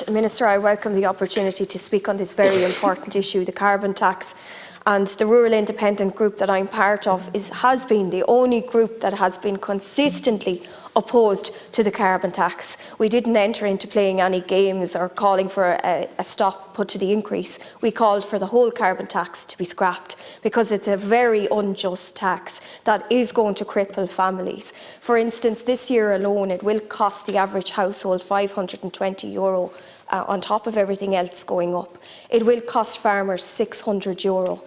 Minister, I welcome the opportunity to speak on this very important issue, the carbon tax. And the Rural Independent Group that I'm part of has been the only group that has been consistently opposed to the carbon tax. We didn't enter into playing any games or calling for a stop put to the increase. We called for the whole carbon tax to be scrapped because it's a very unjust tax that is going to cripple families. For instance, this year alone it will cost the average household €520 on top of everything else going up. It will cost farmers €600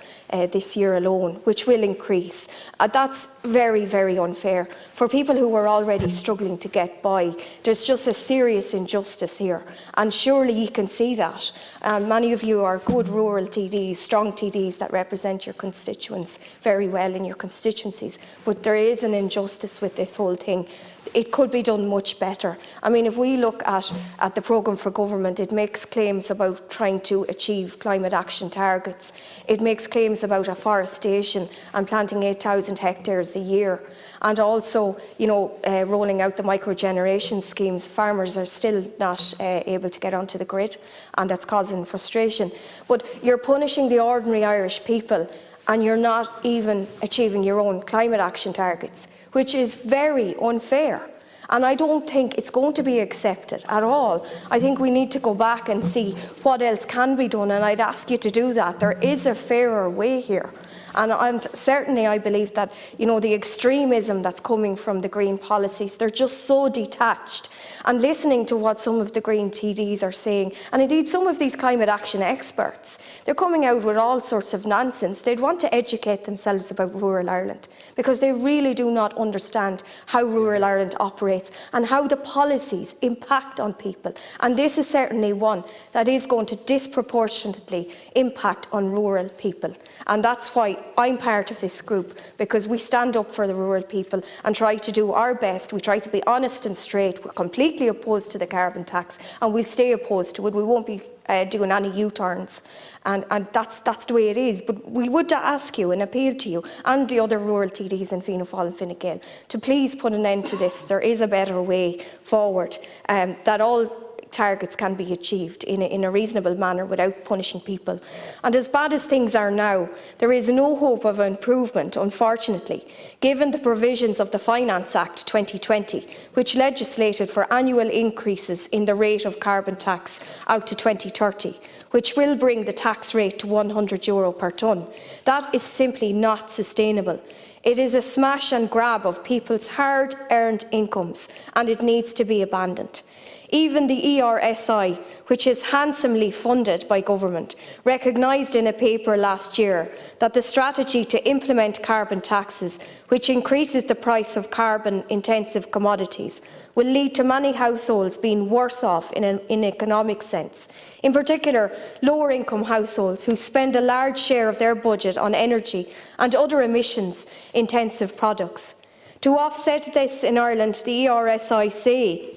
this year alone, which will increase. That's very, very unfair. For people who are already struggling to get by, there's just a serious injustice here, and surely you can see that. Many of you are good rural TDs, strong TDs that represent your constituents very well in your constituencies, but there is an injustice with this whole thing. It could be done much better. I mean, if we look at the programme for government, it makes claims about trying to achieve climate action targets. It makes claims about afforestation and planting 8,000 hectares a year. And also, rolling out the microgeneration schemes. Farmers are still not able to get onto the grid, and that's causing frustration. But you're punishing the ordinary Irish people, and you're not even achieving your own climate action targets, which is very unfair. And I don't think it's going to be accepted at all. I think we need to go back and see what else can be done, and I'd ask you to do that. There is a fairer way here. And certainly I believe that, the extremism that's coming from the Green policies, they're just so detached. And listening to what some of the Green TDs are saying, and indeed some of these climate action experts, they're coming out with all sorts of nonsense. They'd want to educate themselves about rural Ireland, because they really do not understand how rural Ireland operates and how the policies impact on people. And this is certainly one that is going to disproportionately impact on rural people. And that's why I'm part of this group, because we stand up for the rural people and try to do our best. We try to be honest and straight. We're completely opposed to the carbon tax, and we'll stay opposed to it. We won't be doing any U-turns, and that's the way it is. But we would ask you and appeal to you and the other rural TDs in Fianna Fáil and Fine Gael to please put an end to this. There is a better way forward, that all targets can be achieved in a reasonable manner without punishing people. And as bad as things are now, there is no hope of improvement, unfortunately, given the provisions of the Finance Act 2020, which legislated for annual increases in the rate of carbon tax out to 2030, which will bring the tax rate to €100 per tonne. That is simply not sustainable. It is a smash and grab of people's hard-earned incomes, and it needs to be abandoned. Even the ERSI, which is handsomely funded by government, recognised in a paper last year that the strategy to implement carbon taxes, which increases the price of carbon-intensive commodities, will lead to many households being worse off in an economic sense. In particular, lower-income households who spend a large share of their budget on energy and other emissions-intensive products. To offset this in Ireland, the ERSI say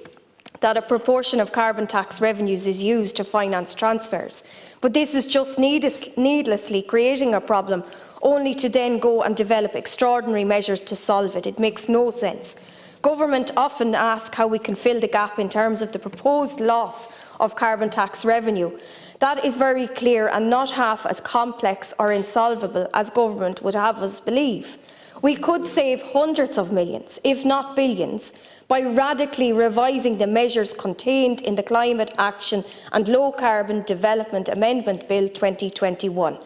that a proportion of carbon tax revenues is used to finance transfers. But this is just needlessly creating a problem, only to then go and develop extraordinary measures to solve it. It makes no sense. Government often asks how we can fill the gap in terms of the proposed loss of carbon tax revenue. That is very clear and not half as complex or insolvable as government would have us believe. We could save hundreds of millions, if not billions, by radically revising the measures contained in the Climate Action and Low Carbon Development Amendment Bill 2021.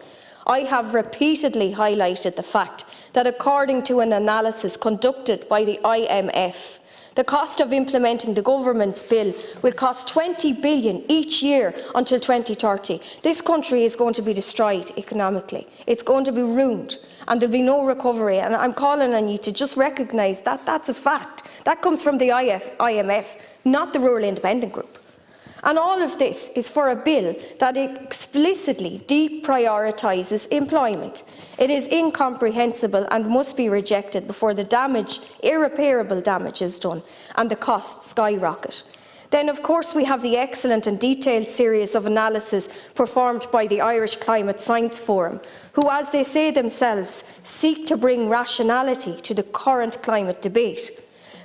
I have repeatedly highlighted the fact that, according to an analysis conducted by the IMF, the cost of implementing the government's bill will cost $20 billion each year until 2030. This country is going to be destroyed economically. It's going to be ruined, and there will be no recovery. And I'm calling on you to just recognise that that's a fact. That comes from the IMF, not the Rural Independent Group. And all of this is for a bill that explicitly deprioritises employment. It is incomprehensible and must be rejected before the damage, irreparable damage, is done and the costs skyrocket. Then, of course, we have the excellent and detailed series of analysis performed by the Irish Climate Science Forum, who, as they say themselves, seek to bring rationality to the current climate debate.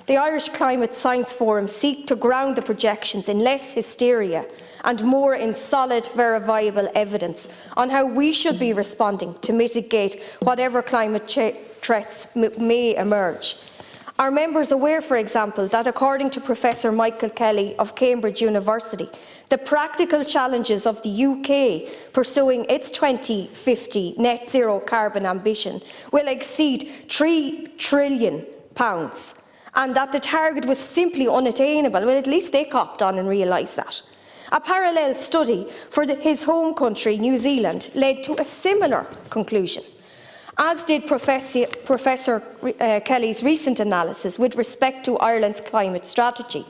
The Irish Climate Science Forum seek to ground the projections in less hysteria and more in solid, verifiable evidence on how we should be responding to mitigate whatever climate threats may emerge. Are members aware, for example, that according to Professor Michael Kelly of Cambridge University, the practical challenges of the UK pursuing its 2050 net zero carbon ambition will exceed £3 trillion, and that the target was simply unattainable? Well, at least they copped on and realised that. A parallel study for his home country, New Zealand, led to a similar conclusion, as did Professor Kelly's recent analysis with respect to Ireland's climate strategy.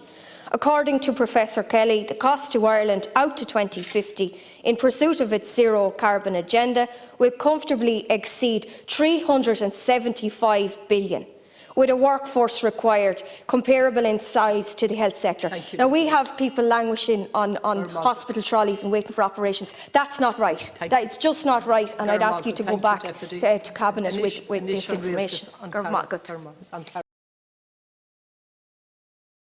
According to Professor Kelly, the cost to Ireland out to 2050 in pursuit of its zero carbon agenda will comfortably exceed £375 billion, with a workforce required comparable in size to the health sector. Now, we have people languishing on hospital trolleys and waiting for operations. That's not right. It's just not right, and I'd ask you to go back to Cabinet with this information.